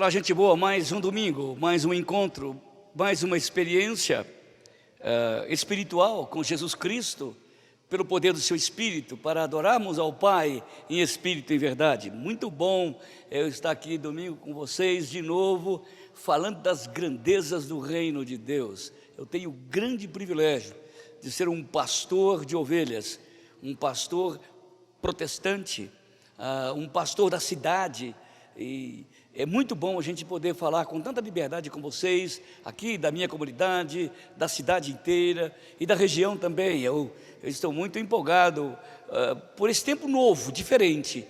Olá, gente boa, mais um domingo, mais um encontro, mais uma experiência espiritual com Jesus Cristo, pelo poder do seu Espírito, para adorarmos ao Pai em Espírito e em verdade. Muito bom eu estar aqui domingo com vocês de novo, falando das grandezas do reino de Deus. Eu tenho o grande privilégio de ser um pastor de ovelhas, um pastor protestante, um pastor da cidade, e é muito bom a gente poder falar com tanta liberdade com vocês, aqui da minha comunidade, da cidade inteira e da região também. Eu estou muito empolgado por esse tempo novo, diferente,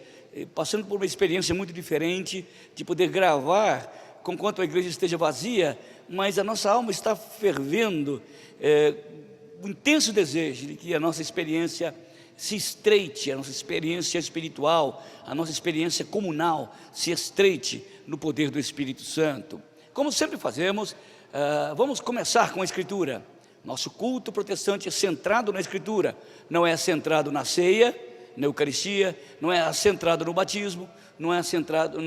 passando por uma experiência muito diferente, de poder gravar, conquanto a igreja esteja vazia, mas a nossa alma está fervendo, um intenso desejo de que a nossa experiência se estreite, a nossa experiência espiritual, a nossa experiência comunal se estreite no poder do Espírito Santo. Como sempre fazemos, vamos começar com a Escritura. Nosso culto protestante é centrado na Escritura, não é centrado na ceia, na Eucaristia, não é centrado no batismo, não é centrado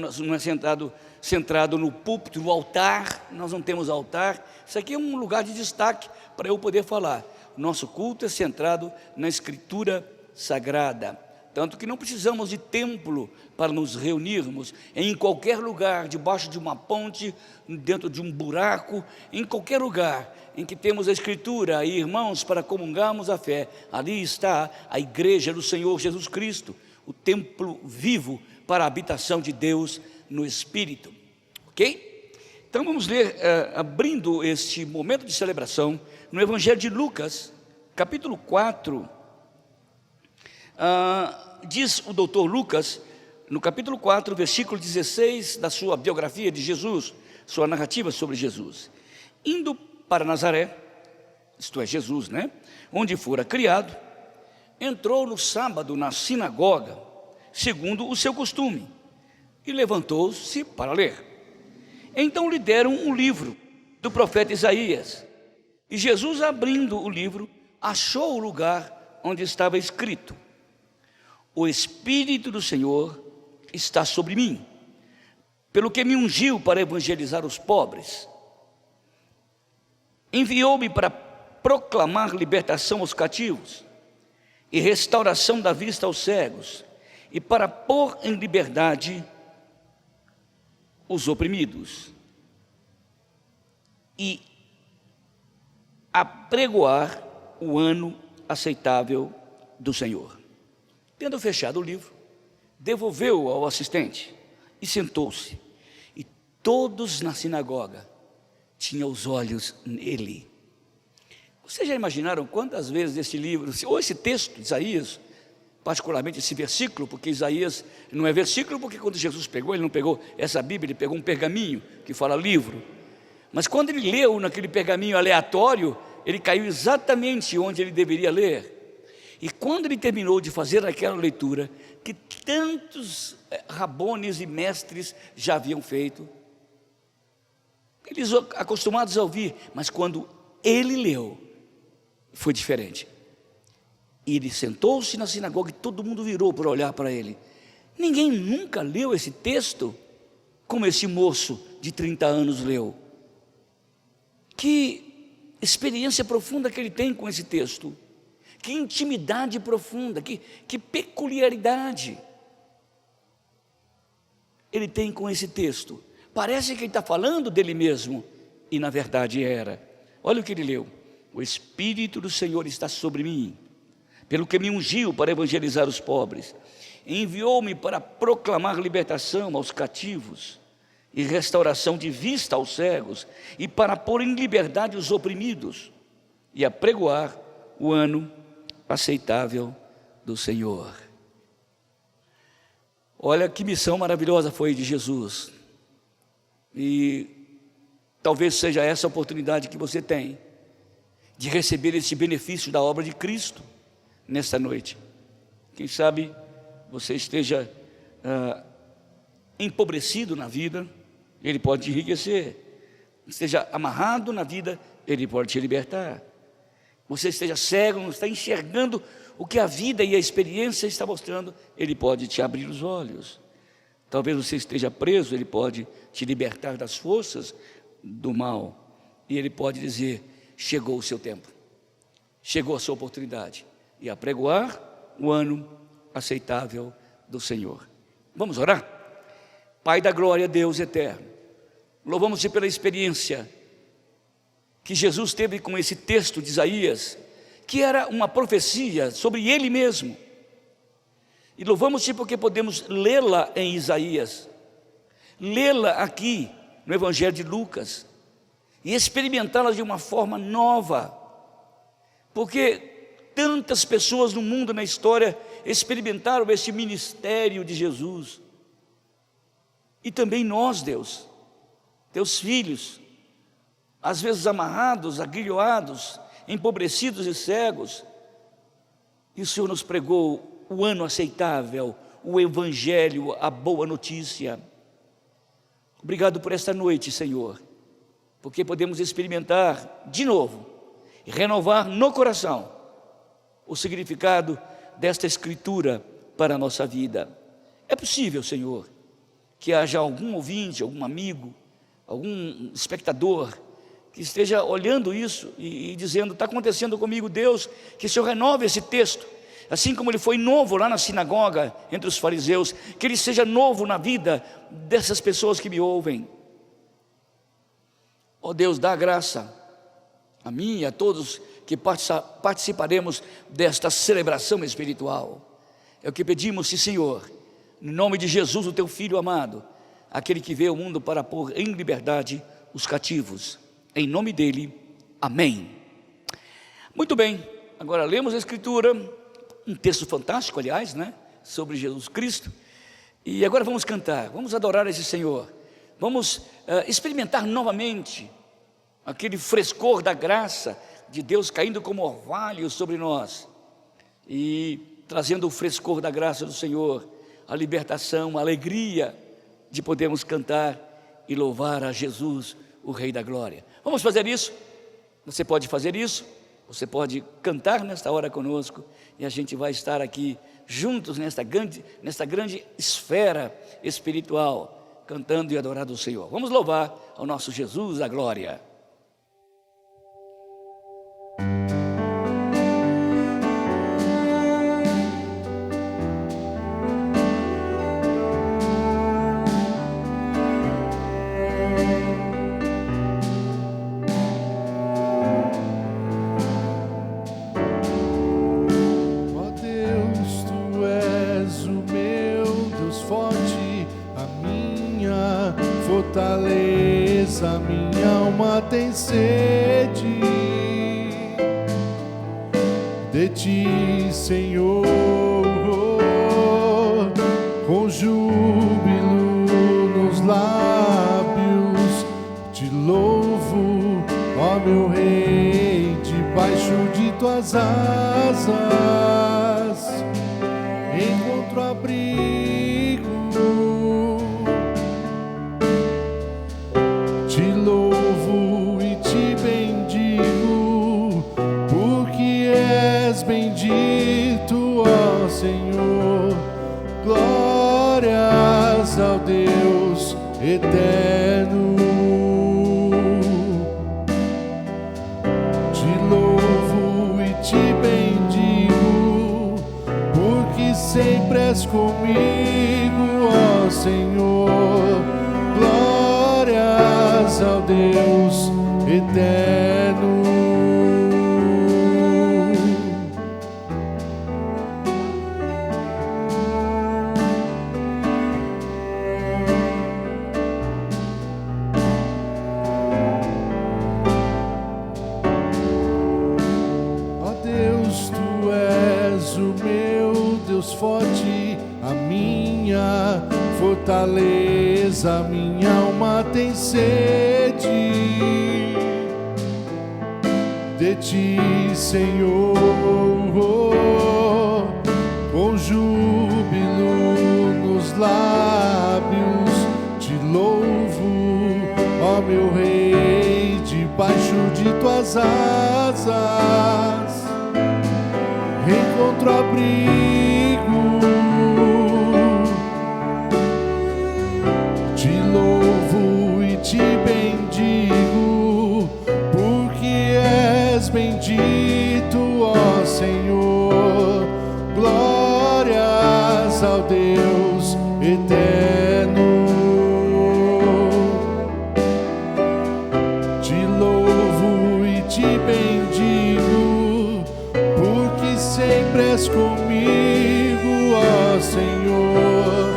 no púlpito, no altar. Nós não temos altar. Isso aqui é um lugar de destaque para eu poder falar. Nosso culto é centrado na Escritura Sagrada, tanto que não precisamos de templo para nos reunirmos. Em qualquer lugar, debaixo de uma ponte, dentro de um buraco, em qualquer lugar em que temos a Escritura e irmãos para comungarmos a fé, ali está a igreja do Senhor Jesus Cristo, o templo vivo para a habitação de Deus no Espírito. Ok? Então vamos ler, abrindo este momento de celebração, no Evangelho de Lucas, capítulo 4, diz o doutor Lucas, no capítulo 4, versículo 16, da sua biografia de Jesus, sua narrativa sobre Jesus: indo para Nazaré, isto é, Jesus, onde fora criado, entrou no sábado na sinagoga, segundo o seu costume, e levantou-se para ler. Então lhe deram um livro do profeta Isaías, e Jesus, abrindo o livro, achou o lugar onde estava escrito: o Espírito do Senhor está sobre mim, pelo que me ungiu para evangelizar os pobres, enviou-me para proclamar libertação aos cativos e restauração da vista aos cegos, e para pôr em liberdade os oprimidos, e apregoar o ano aceitável do Senhor. Tendo fechado o livro, devolveu-o ao assistente e sentou-se. E todos na sinagoga tinham os olhos nele. Vocês já imaginaram quantas vezes esse livro, ou esse texto de Isaías, particularmente esse versículo, porque Isaías não é versículo, porque quando Jesus pegou, ele não pegou essa Bíblia, ele pegou um pergaminho que fala livro. Mas quando ele leu naquele pergaminho aleatório, ele caiu exatamente onde ele deveria ler. E quando ele terminou de fazer aquela leitura, que tantos rabones e mestres já haviam feito, eles acostumados a ouvir, mas quando ele leu, foi diferente. E ele sentou-se na sinagoga e todo mundo virou para olhar para ele. Ninguém nunca leu esse texto como esse moço de 30 anos leu. Que experiência profunda que ele tem com esse texto. Que intimidade profunda, que peculiaridade ele tem com esse texto. Parece que ele está falando dele mesmo, e na verdade era. Olha o que ele leu: o Espírito do Senhor está sobre mim, pelo que me ungiu para evangelizar os pobres, enviou-me para proclamar libertação aos cativos e restauração de vista aos cegos, e para pôr em liberdade os oprimidos, e apregoar o ano aceitável do Senhor. Olha que missão maravilhosa foi de Jesus, e talvez seja essa a oportunidade que você tem de receber esse benefício da obra de Cristo nesta noite. Quem sabe você esteja empobrecido na vida, Ele pode te enriquecer. Esteja amarrado na vida, Ele pode te libertar. Você esteja cego, não está enxergando o que a vida e a experiência está mostrando, Ele pode te abrir os olhos. Talvez você esteja preso, Ele pode te libertar das forças do mal. E Ele pode dizer: chegou o seu tempo, chegou a sua oportunidade, e apregoar o ano aceitável do Senhor. Vamos orar? Pai da glória, Deus eterno, louvamos-te pela experiência que Jesus teve com esse texto de Isaías, que era uma profecia sobre Ele mesmo. E louvamos-te porque podemos lê-la em Isaías, lê-la aqui no Evangelho de Lucas, e experimentá-la de uma forma nova, porque tantas pessoas no mundo, na história, experimentaram esse ministério de Jesus, e também nós, Deus, teus filhos, às vezes amarrados, agrilhoados, empobrecidos e cegos, e o Senhor nos pregou o ano aceitável, o Evangelho, a boa notícia. Obrigado por esta noite, Senhor, porque podemos experimentar de novo e renovar no coração o significado desta Escritura para a nossa vida. É possível, Senhor, que haja algum ouvinte, algum amigo, algum espectador que esteja olhando isso e dizendo: está acontecendo comigo, Deus, que o Senhor renove esse texto, assim como ele foi novo lá na sinagoga entre os fariseus, que ele seja novo na vida dessas pessoas que me ouvem. Ó Deus, dá graça a mim e a todos que participaremos desta celebração espiritual. É o que pedimos, sim, Senhor, no nome de Jesus, o teu Filho amado, aquele que veio ao mundo para pôr em liberdade os cativos. Em nome dele, amém. Muito bem, agora lemos a Escritura, um texto fantástico, aliás, né, sobre Jesus Cristo. E agora vamos cantar, vamos adorar esse Senhor, vamos experimentar novamente aquele frescor da graça de Deus caindo como orvalho sobre nós e trazendo o frescor da graça do Senhor, a libertação, a alegria de podermos cantar e louvar a Jesus, o Rei da Glória. Vamos fazer isso? Você pode fazer isso? Você pode cantar nesta hora conosco, e a gente vai estar aqui juntos nesta grande esfera espiritual, cantando e adorando o Senhor. Vamos louvar ao nosso Jesus a glória. Fortaleza, minha alma tem sede de ti, Senhor, com júbilo nos lábios, te louvo, ó meu Rei, debaixo de tuas asas encontro abrigo. Te louvo e te bendigo, porque és bendito, ó Senhor. Glórias ao Deus eterno. Te louvo e te bendigo, porque sempre és comigo, ó Senhor. Glórias ao Deus eterno. Ó Deus, tu és o meu Deus forte, a minha fortaleza, minha alma tem sede de ti, Senhor, com júbilo nos lábios, te louvo, ó meu Rei, debaixo de tuas asas encontro abrigo. és bendito, ó Senhor. Glórias ao Deus eterno. Te louvo e te bendigo, porque sempre és comigo, ó Senhor.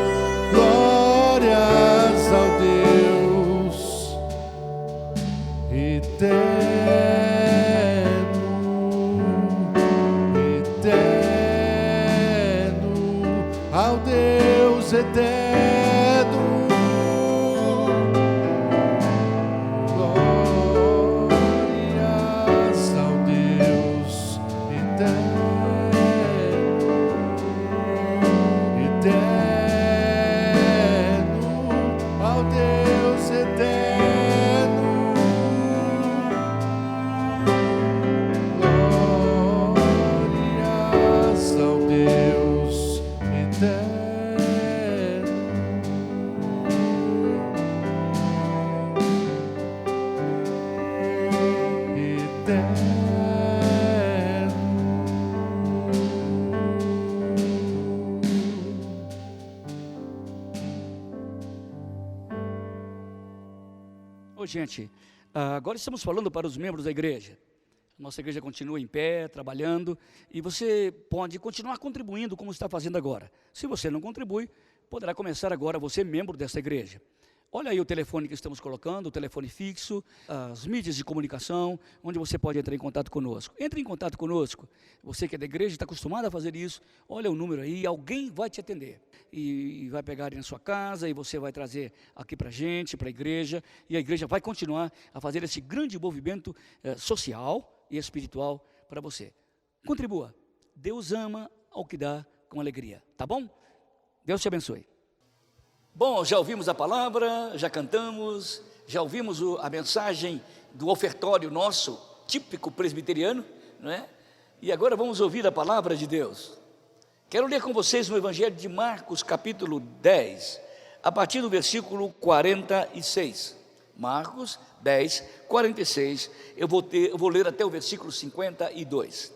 Glórias ao Deus eterno, ao Deus eterno. Glórias ao Deus eterno, ao Deus eterno. Glórias ao Deus Ô, gente, agora estamos falando para os membros da igreja. Nossa igreja continua em pé, trabalhando, e você pode continuar contribuindo como está fazendo agora. Se você não contribui, poderá começar agora você, membro dessa igreja. Olha aí o telefone que estamos colocando, o telefone fixo, as mídias de comunicação, onde você pode entrar em contato conosco. Entre em contato conosco. Você que é da igreja, está acostumado a fazer isso, olha o número aí, alguém vai te atender. E vai pegar aí na sua casa, e você vai trazer aqui para a gente, para a igreja, e a igreja vai continuar a fazer esse grande movimento social e espiritual para você. Contribua. Deus ama ao que dá com alegria, tá bom? Deus te abençoe. Bom, já ouvimos a palavra, já cantamos, já ouvimos a mensagem do ofertório nosso, típico presbiteriano, não é? E agora vamos ouvir a palavra de Deus. Quero ler com vocês no Evangelho de Marcos, capítulo 10, a partir do versículo 46. Marcos 10, 46, eu vou ler até o versículo 52.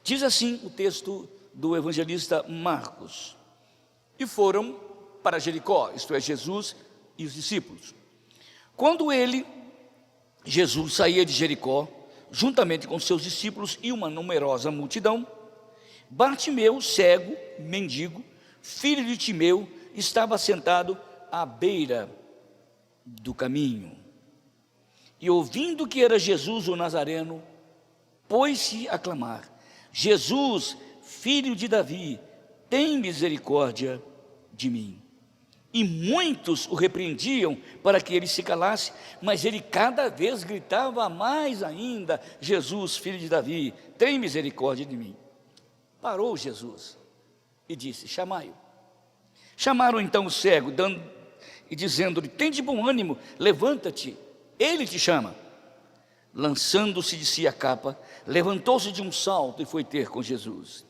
Diz assim o texto do evangelista Marcos: E foram para Jericó, isto é, Jesus e os discípulos. Quando Jesus saía de Jericó, juntamente com seus discípulos e uma numerosa multidão, Bartimeu, cego, mendigo, filho de Timeu, estava sentado à beira do caminho. E ouvindo que era Jesus o Nazareno, pôs-se a clamar: Jesus, filho de Davi, tem misericórdia de mim. E muitos o repreendiam para que ele se calasse, mas ele cada vez gritava mais ainda: Jesus, filho de Davi, tem misericórdia de mim. Parou Jesus e disse: chamai-o. Chamaram então o cego, e dizendo-lhe: tem de bom ânimo, levanta-te, ele te chama. Lançando-se de si a capa, levantou-se de um salto e foi ter com Jesus.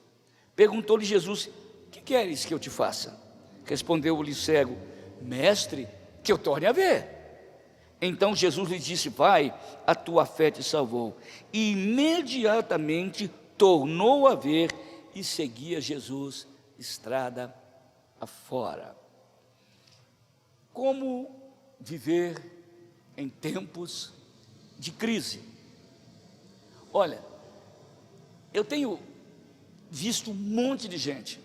Perguntou-lhe Jesus: que queres que eu te faça? Respondeu-lhe o cego: mestre, que eu torne a ver. Então Jesus lhe disse: vai, a tua fé te salvou. E imediatamente tornou a ver e seguia Jesus estrada afora. Como viver em tempos de crise? Olha, eu tenho visto um monte de gente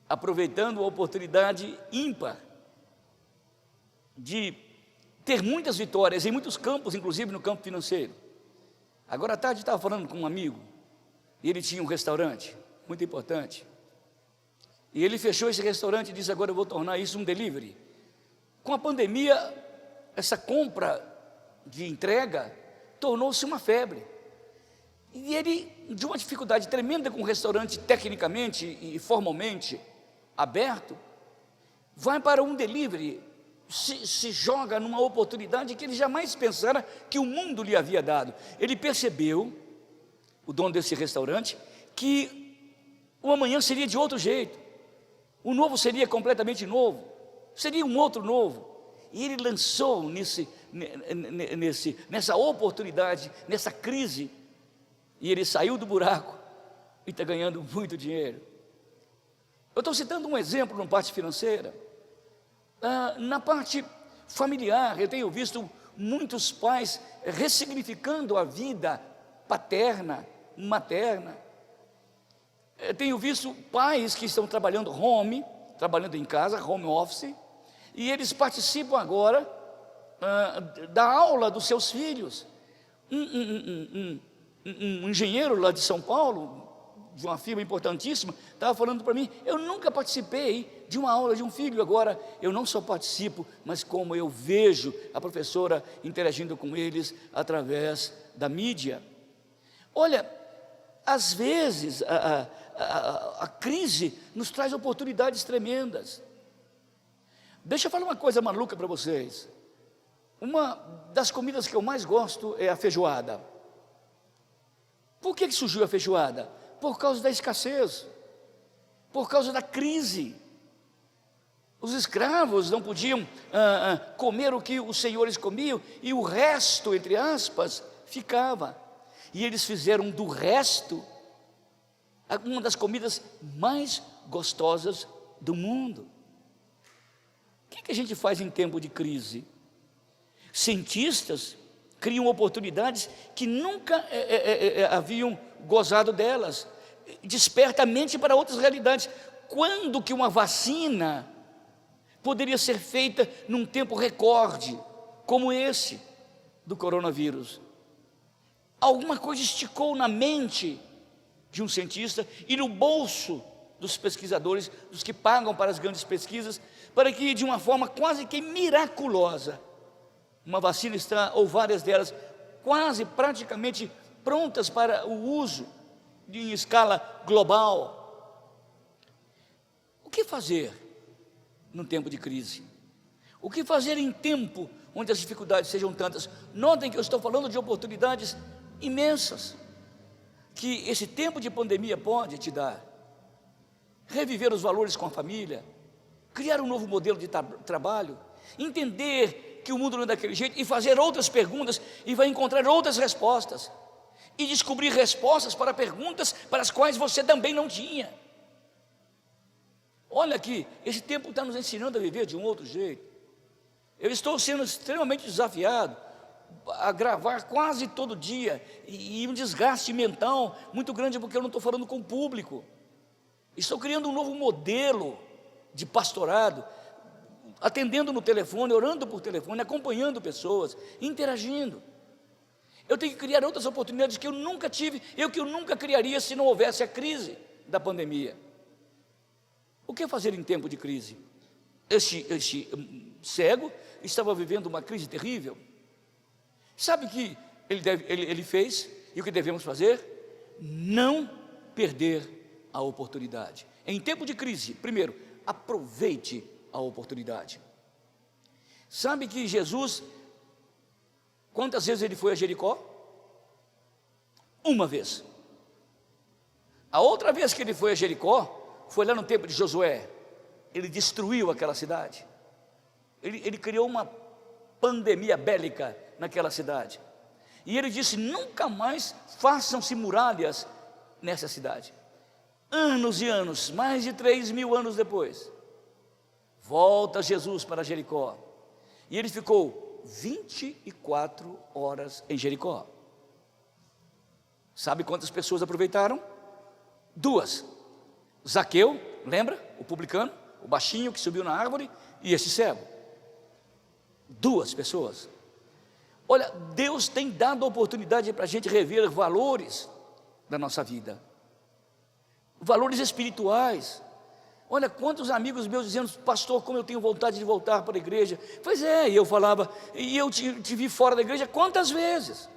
aproveitando a oportunidade ímpar de ter muitas vitórias em muitos campos, inclusive no campo financeiro. Agora à tarde estava falando com um amigo, e ele tinha um restaurante muito importante, e ele fechou esse restaurante e disse: agora eu vou tornar isso um delivery. Com a pandemia, essa compra de entrega tornou-se uma febre, e ele, de uma dificuldade tremenda com o restaurante tecnicamente e formalmente aberto, vai para um delivery, se joga numa oportunidade que ele jamais pensara que o mundo lhe havia dado. Ele percebeu, o dono desse restaurante, que o amanhã seria de outro jeito, o novo seria completamente novo, seria um outro novo, E ele lançou nessa oportunidade, nessa crise, e ele saiu do buraco e está ganhando muito dinheiro. Eu estou citando um exemplo na parte financeira. Na parte familiar, eu tenho visto muitos pais ressignificando a vida paterna, materna. Eu tenho visto pais que estão trabalhando em casa, home office, e eles participam agora da aula dos seus filhos. Um engenheiro lá de São Paulo, de uma firma importantíssima, estava falando para mim: eu nunca participei de uma aula de um filho, agora eu não só participo, mas como eu vejo a professora interagindo com eles através da mídia. Olha, às vezes a crise nos traz oportunidades tremendas. Deixa eu falar uma coisa maluca para vocês. Uma das comidas que eu mais gosto é a feijoada. Por que surgiu a feijoada? Por causa da escassez, por causa da crise. Os escravos não podiam comer o que os senhores comiam, e o resto, entre aspas, ficava. E eles fizeram do resto uma das comidas mais gostosas do mundo. O que a gente faz em tempo de crise? Cientistas criam oportunidades que nunca haviam gozado delas, desperta a mente para outras realidades. Quando que uma vacina poderia ser feita num tempo recorde, como esse do coronavírus? Alguma coisa esticou na mente de um cientista e no bolso dos pesquisadores, dos que pagam para as grandes pesquisas, para que de uma forma quase que miraculosa, uma vacina está, ou várias delas, quase praticamente prontas para o uso em escala global. O que fazer num tempo de crise? O que fazer em tempo onde as dificuldades sejam tantas? Notem que eu estou falando de oportunidades imensas que esse tempo de pandemia pode te dar. Reviver os valores com a família, criar um novo modelo de trabalho, entender que o mundo não é daquele jeito e fazer outras perguntas e vai encontrar outras respostas e descobrir respostas para perguntas para as quais você também não tinha. Olha aqui, esse tempo está nos ensinando a viver de um outro jeito. Eu estou sendo extremamente desafiado a gravar quase todo dia e um desgaste mental muito grande, porque eu não estou falando com o público. Estou criando um novo modelo de pastorado, atendendo no telefone, orando por telefone, acompanhando pessoas, interagindo. Eu tenho que criar outras oportunidades que eu nunca tive, que eu nunca criaria se não houvesse a crise da pandemia. O que fazer em tempo de crise? Este cego estava vivendo uma crise terrível. Sabe o que ele fez e o que devemos fazer? Não perder a oportunidade. Em tempo de crise, primeiro, aproveite a oportunidade. Sabe que Jesus, quantas vezes ele foi a Jericó? Uma vez. A outra vez que ele foi a Jericó foi lá no tempo de Josué. Ele destruiu aquela cidade. Ele criou uma pandemia bélica naquela cidade. E ele disse: nunca mais façam-se muralhas nessa cidade. Anos e anos, mais de 3.000 anos depois, volta Jesus para Jericó. E ele ficou 24 horas em Jericó. Sabe quantas pessoas aproveitaram? 2. Zaqueu, lembra? O publicano, o baixinho que subiu na árvore, e esse cego. 2 pessoas. Olha, Deus tem dado a oportunidade para a gente rever valores da nossa vida, valores espirituais. Olha, quantos amigos meus dizendo: pastor, como eu tenho vontade de voltar para a igreja. Pois é, e eu falava: e eu te vi fora da igreja quantas vezes?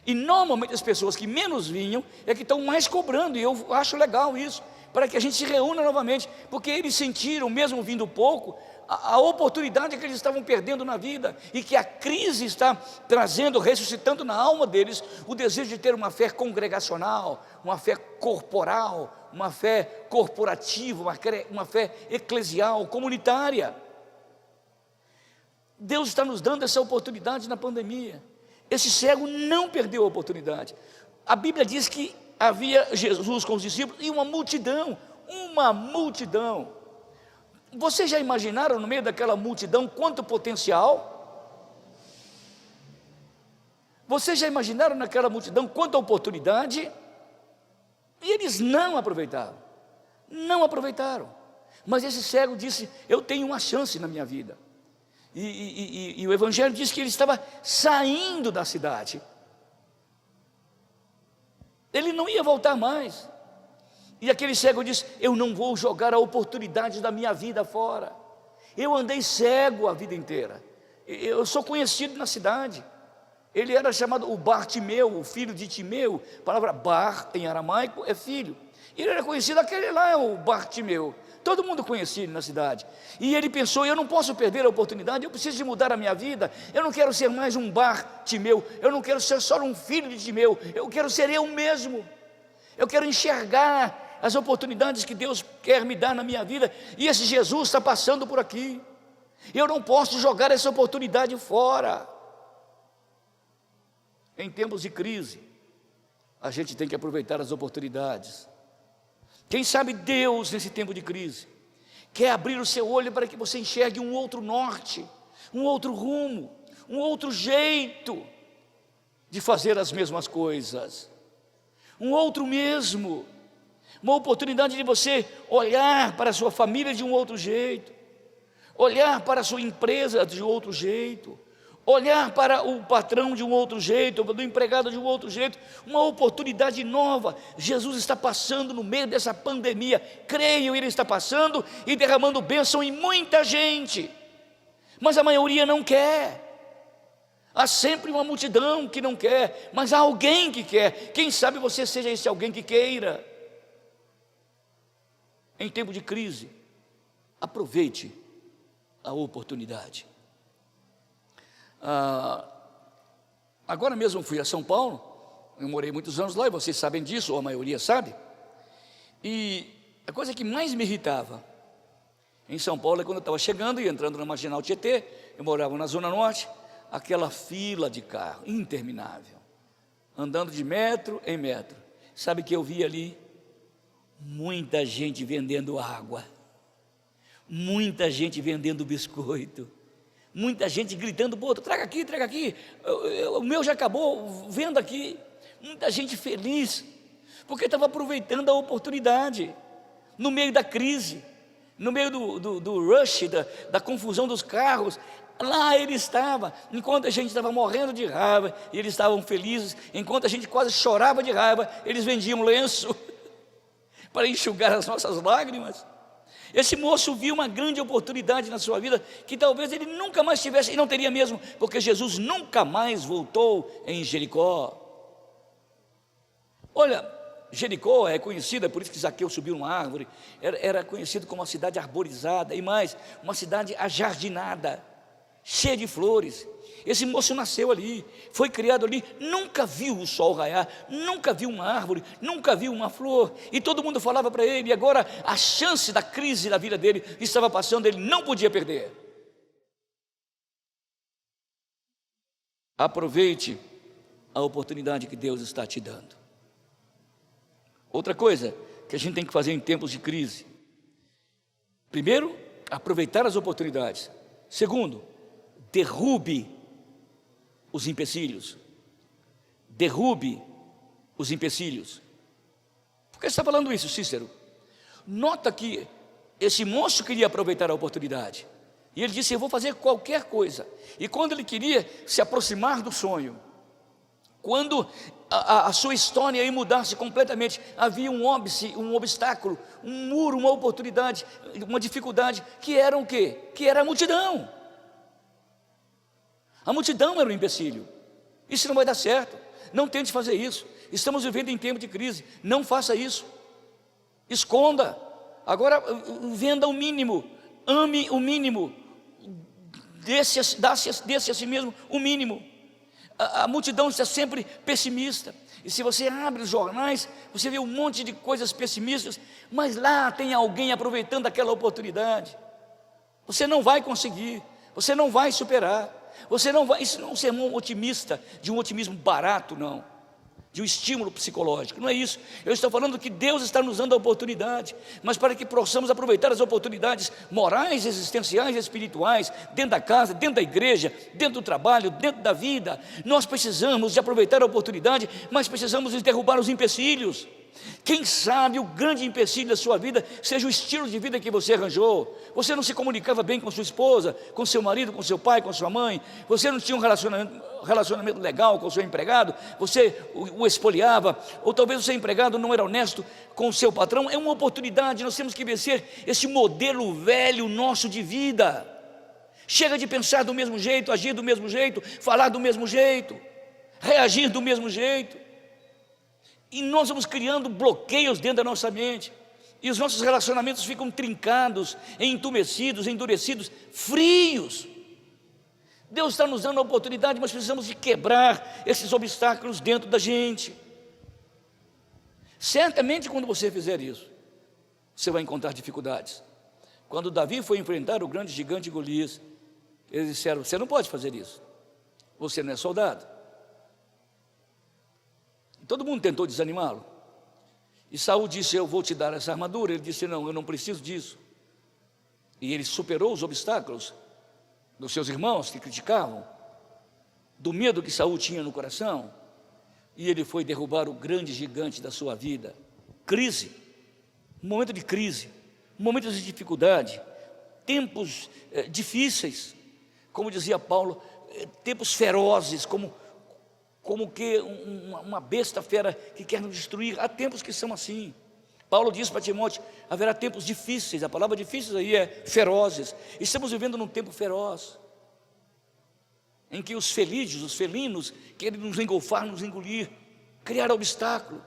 E normalmente as pessoas que menos vinham é que estão mais cobrando, e eu acho legal isso, para que a gente se reúna novamente, porque eles sentiram, mesmo vindo pouco, a oportunidade que eles estavam perdendo na vida, e que a crise está trazendo, ressuscitando na alma deles o desejo de ter uma fé congregacional, uma fé corporal, uma fé corporativa, uma fé eclesial, comunitária. Deus está nos dando essa oportunidade na pandemia. Esse cego não perdeu a oportunidade. A Bíblia diz que havia Jesus com os discípulos e uma multidão. Vocês já imaginaram no meio daquela multidão quanto potencial? Vocês já imaginaram naquela multidão quanta oportunidade? E eles não aproveitaram. Mas esse cego disse: eu tenho uma chance na minha vida. E o Evangelho diz que ele estava saindo da cidade. Ele não ia voltar mais. E aquele cego disse: eu não vou jogar a oportunidade da minha vida fora. Eu andei cego a vida inteira. Eu sou conhecido na cidade. Ele era chamado o Bartimeu, o filho de Timeu. A palavra Bar em aramaico é filho. Ele era conhecido, aquele lá é o Bartimeu. Todo mundo conhecia ele na cidade. E ele pensou: eu não posso perder a oportunidade, eu preciso de mudar a minha vida. Eu não quero ser mais um Bartimeu, eu não quero ser só um filho de Timeu, eu quero ser eu mesmo. Eu quero enxergar as oportunidades que Deus quer me dar na minha vida. E esse Jesus está passando por aqui. Eu não posso jogar essa oportunidade fora. Em tempos de crise, a gente tem que aproveitar as oportunidades. Quem sabe Deus, nesse tempo de crise, quer abrir o seu olho para que você enxergue um outro norte, um outro rumo, um outro jeito de fazer as mesmas coisas, um outro mesmo, uma oportunidade de você olhar para a sua família de um outro jeito, olhar para a sua empresa de outro jeito, olhar para o patrão de um outro jeito, do empregado de um outro jeito, uma oportunidade nova. Jesus está passando no meio dessa pandemia, creio, Ele está passando e derramando bênção em muita gente, mas a maioria não quer. Há sempre uma multidão que não quer, mas há alguém que quer. Quem sabe você seja esse alguém que queira. Em tempo de crise, aproveite a oportunidade. Agora mesmo fui a São Paulo, eu morei muitos anos lá e vocês sabem disso, ou a maioria sabe. E a coisa que mais me irritava em São Paulo é quando eu estava chegando e entrando na Marginal Tietê. Eu morava na Zona Norte, aquela fila de carro interminável, andando de metro em metro. Sabe o que eu vi ali? Muita gente vendendo água, muita gente vendendo biscoito, muita gente gritando: pô, traga aqui, o meu já acabou, vendo aqui. Muita gente feliz, porque estava aproveitando a oportunidade, no meio da crise, no meio do rush, da confusão dos carros. Lá ele estava, enquanto a gente estava morrendo de raiva, e eles estavam felizes. Enquanto a gente quase chorava de raiva, eles vendiam lenço para enxugar as nossas lágrimas. Esse moço viu uma grande oportunidade na sua vida, que talvez ele nunca mais tivesse, e não teria mesmo, porque Jesus nunca mais voltou em Jericó. Olha, Jericó é conhecida, por isso que Zaqueu subiu numa árvore, era conhecido como uma cidade arborizada, e mais, uma cidade ajardinada, cheia de flores. Esse moço nasceu ali, foi criado ali, nunca viu o sol raiar, nunca viu uma árvore, nunca viu uma flor, e todo mundo falava para ele. E agora a chance da crise da vida dele estava passando, ele não podia perder. Aproveite a oportunidade que Deus está te dando. Outra coisa que a gente tem que fazer em tempos de crise: primeiro, aproveitar as oportunidades. Segundo, derrube os empecilhos. Derrube os empecilhos. Por que você está falando isso, Cícero? Nota que esse moço queria aproveitar a oportunidade, e ele disse: eu vou fazer qualquer coisa. E quando ele queria se aproximar do sonho, quando a sua história ia mudar-se completamente, havia um obstáculo, um muro, uma oportunidade, uma dificuldade, que era o quê? Que era a multidão. A multidão era um empecilho. Isso não vai dar certo, não tente fazer isso. Estamos vivendo em tempo de crise, não faça isso. Esconda. Agora venda o mínimo, ame o mínimo, desse a si mesmo o mínimo. A multidão está sempre pessimista, e se você abre os jornais, você vê um monte de coisas pessimistas, mas lá tem alguém aproveitando aquela oportunidade. Você não vai conseguir, Você não vai superar. Você não vai, isso não é um sermão otimista, de um otimismo barato, não, de um estímulo psicológico, não é isso. Eu estou falando que Deus está nos dando a oportunidade, mas para que possamos aproveitar as oportunidades morais, existenciais, espirituais, dentro da casa, dentro da igreja, dentro do trabalho, dentro da vida, nós precisamos de aproveitar a oportunidade, mas precisamos de derrubar os empecilhos. Quem sabe o grande empecilho da sua vida seja o estilo de vida que você arranjou. Você não se comunicava bem com sua esposa, com seu marido, com seu pai, com sua mãe. Você não tinha um relacionamento legal com o seu empregado. Você o espoliava. Ou talvez o seu empregado não era honesto com o seu patrão. É uma oportunidade, nós temos que vencer esse modelo velho nosso de vida. Chega de pensar do mesmo jeito, agir do mesmo jeito, falar do mesmo jeito, reagir do mesmo jeito. E nós vamos criando bloqueios dentro da nossa mente, e os nossos relacionamentos ficam trincados, entumecidos, endurecidos, frios. Deus está nos dando a oportunidade, mas precisamos de quebrar esses obstáculos dentro da gente. Certamente quando você fizer isso, você vai encontrar dificuldades. Quando Davi foi enfrentar o grande gigante Golias, eles disseram: você não pode fazer isso, você não é soldado. Todo mundo tentou desanimá-lo, e Saul disse: eu vou te dar essa armadura. Ele disse: não, eu não preciso disso. E ele superou os obstáculos dos seus irmãos que criticavam, do medo que Saul tinha no coração, e ele foi derrubar o grande gigante da sua vida. Crise, um momento de crise, um momento de dificuldade, tempos difíceis, como dizia Paulo, tempos ferozes, como que uma besta fera que quer nos destruir. Há tempos que são assim. Paulo diz para Timóteo: haverá tempos difíceis. A palavra difíceis aí é ferozes. Estamos vivendo num tempo feroz, em que os felídeos, os felinos, querem nos engolfar, nos engolir, criar obstáculo.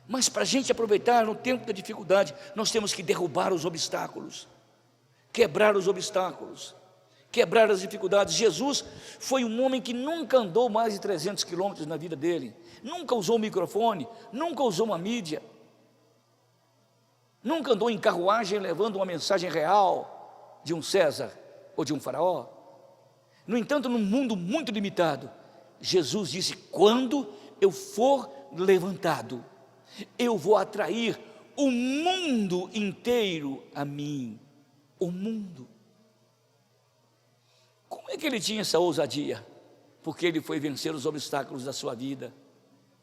Mas para a gente aproveitar no tempo da dificuldade, nós temos que derrubar os obstáculos, quebrar os obstáculos, quebrar as dificuldades. Jesus foi um homem que nunca andou mais de 300 quilômetros na vida dele, nunca usou um microfone, nunca usou uma mídia, nunca andou em carruagem levando uma mensagem real de um César ou de um faraó. No entanto, num mundo muito limitado, Jesus disse: quando eu for levantado, eu vou atrair o mundo inteiro a mim. O mundo. Como é que ele tinha essa ousadia? Porque ele foi vencer os obstáculos da sua vida.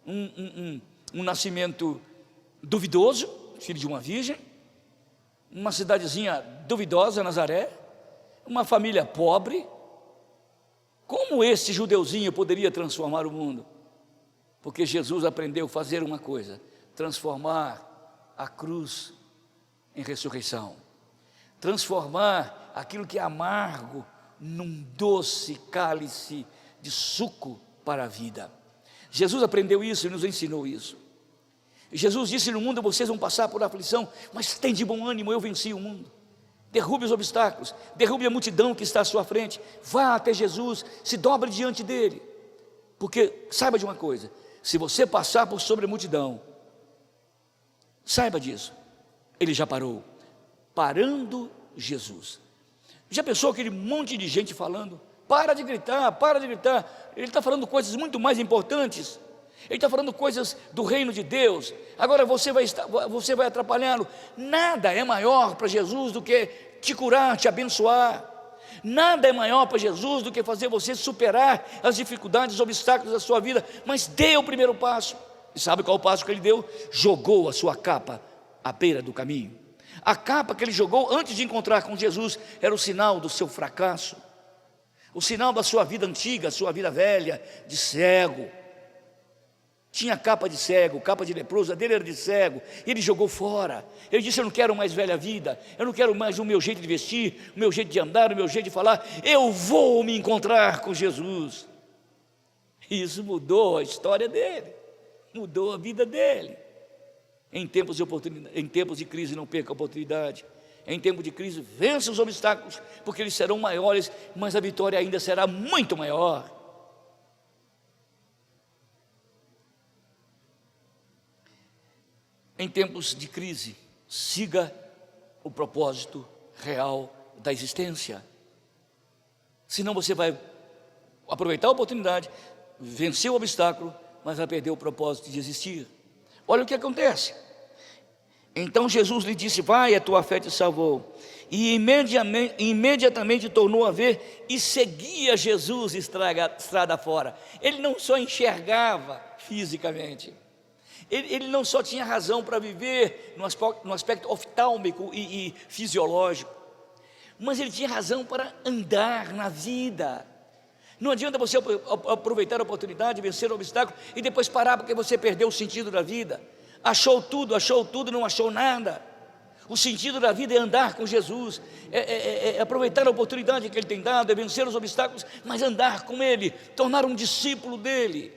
Um nascimento duvidoso, filho de uma virgem, uma cidadezinha duvidosa, Nazaré, uma família pobre. Como esse judeuzinho poderia transformar o mundo? Porque Jesus aprendeu a fazer uma coisa: transformar a cruz em ressurreição, transformar aquilo que é amargo num doce cálice de suco para a vida. Jesus aprendeu isso e nos ensinou isso. Jesus disse: no mundo vocês vão passar por aflição, mas tem de bom ânimo, eu venci o mundo. Derrube os obstáculos, derrube a multidão que está à sua frente, vá até Jesus, se dobre diante dele, porque saiba de uma coisa: se você passar por sobre a multidão, saiba disso, ele já parou. Parando Jesus. Já pensou aquele monte de gente falando: para de gritar, para de gritar. Ele está falando coisas muito mais importantes. Ele está falando coisas do reino de Deus. Agora você vai atrapalhá-lo. Nada é maior para Jesus do que te curar, te abençoar. Nada é maior para Jesus do que fazer você superar as dificuldades, os obstáculos da sua vida. Mas dê o primeiro passo. E sabe qual é o passo que ele deu? Jogou a sua capa à beira do caminho. A capa que ele jogou antes de encontrar com Jesus era o sinal do seu fracasso, o sinal da sua vida antiga, sua vida velha, de cego. Tinha capa de cego, capa de leproso, a dele era de cego, e ele jogou fora. Ele disse: eu não quero mais velha vida, eu não quero mais o meu jeito de vestir, o meu jeito de andar, o meu jeito de falar, eu vou me encontrar com Jesus. E isso mudou a história dele, mudou a vida dele. Em tempos de oportunidade, em tempos de crise, não perca a oportunidade. Em tempo de crise, vença os obstáculos, porque eles serão maiores, mas a vitória ainda será muito maior. Em tempos de crise, siga o propósito real da existência. Senão você vai aproveitar a oportunidade, vencer o obstáculo, mas vai perder o propósito de existir. Olha o que acontece. Então Jesus lhe disse: vai, a tua fé te salvou. E imediatamente tornou a ver e seguia Jesus estrada fora. Ele não só enxergava fisicamente, ele não só tinha razão para viver no aspecto oftálmico e fisiológico, mas ele tinha razão para andar na vida. Não adianta você aproveitar a oportunidade, vencer o obstáculo e depois parar porque você perdeu o sentido da vida. Achou tudo, não achou nada. O sentido da vida é andar com Jesus, é aproveitar a oportunidade que Ele tem dado, é vencer os obstáculos, mas andar com Ele, tornar um discípulo dEle,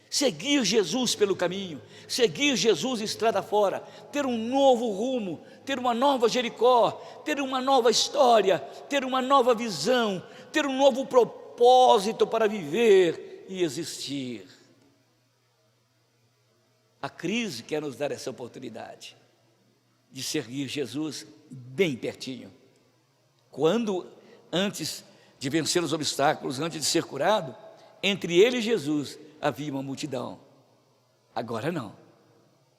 seguir Jesus pelo caminho, seguir Jesus estrada fora, ter um novo rumo, ter uma nova Jericó, ter uma nova história, ter uma nova visão, ter um novo propósito para viver e existir. A crise quer nos dar essa oportunidade de seguir Jesus bem pertinho. Quando, antes de vencer os obstáculos, antes de ser curado, entre ele e Jesus havia uma multidão. Agora não.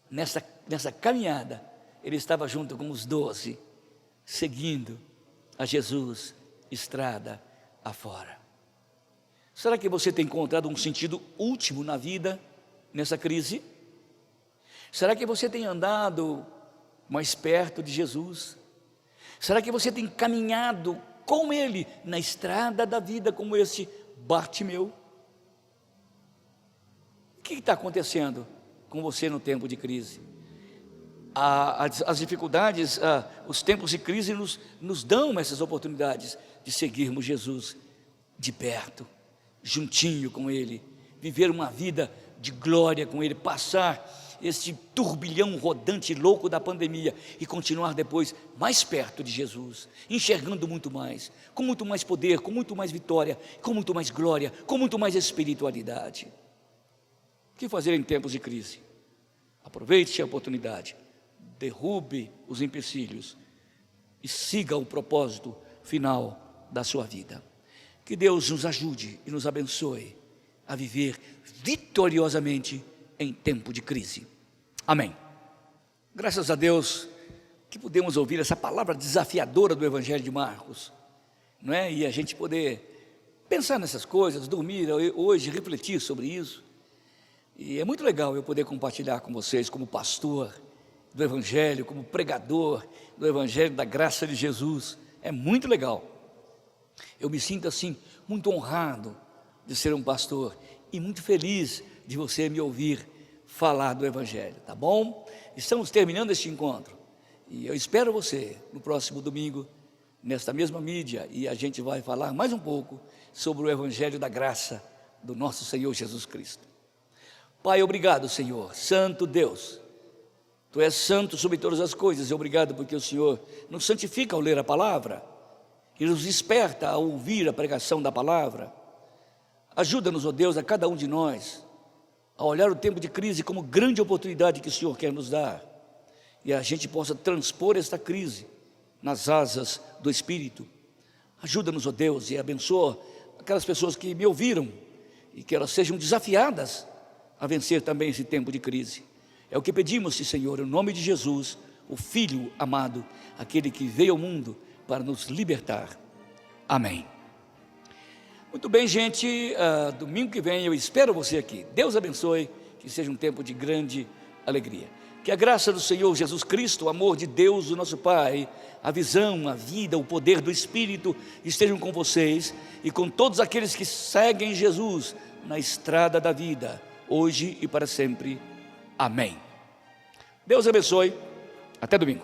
Nessa caminhada, ele estava junto com os 12, seguindo a Jesus estrada afora. Será que você tem encontrado um sentido último na vida, nessa crise? Será que você tem andado mais perto de Jesus? Será que você tem caminhado com Ele na estrada da vida, como esse Bartimeu? O que está acontecendo com você no tempo de crise? As dificuldades, os tempos de crise nos dão essas oportunidades de seguirmos Jesus de perto, juntinho com Ele, viver uma vida de glória com Ele, passar esse turbilhão rodante louco da pandemia e continuar depois mais perto de Jesus, enxergando muito mais, com muito mais poder, com muito mais vitória, com muito mais glória, com muito mais espiritualidade. O que fazer em tempos de crise? Aproveite a oportunidade, derrube os empecilhos e siga o propósito final da sua vida. Que Deus nos ajude e nos abençoe a viver vitoriosamente em tempo de crise. Amém. Graças a Deus que podemos ouvir essa palavra desafiadora do Evangelho de Marcos, não é? E a gente poder pensar nessas coisas, dormir hoje, refletir sobre isso. E é muito legal eu poder compartilhar com vocês como pastor do Evangelho, como pregador do Evangelho da graça de Jesus. É muito legal. Eu me sinto assim muito honrado de ser um pastor e muito feliz de você me ouvir falar do Evangelho, tá bom? Estamos terminando este encontro e eu espero você no próximo domingo, nesta mesma mídia, e a gente vai falar mais um pouco sobre o Evangelho da graça do nosso Senhor Jesus Cristo. Pai, obrigado, Senhor, Santo Deus, Tu és santo sobre todas as coisas, e obrigado porque o Senhor nos santifica ao ler a palavra e nos desperta a ouvir a pregação da palavra. Ajuda-nos, ó Deus, a cada um de nós a olhar o tempo de crise como grande oportunidade que o Senhor quer nos dar, e a gente possa transpor esta crise nas asas do Espírito. Ajuda-nos, ó Deus, e abençoa aquelas pessoas que me ouviram, e que elas sejam desafiadas a vencer também esse tempo de crise. É o que pedimos, Senhor, em nome de Jesus, o Filho amado, aquele que veio ao mundo para nos libertar. Amém. Muito bem, gente, domingo que vem eu espero você aqui. Deus abençoe, que seja um tempo de grande alegria. Que a graça do Senhor Jesus Cristo, o amor de Deus, o nosso Pai, a visão, a vida, o poder do Espírito estejam com vocês e com todos aqueles que seguem Jesus na estrada da vida, hoje e para sempre. Amém. Deus abençoe. Até domingo.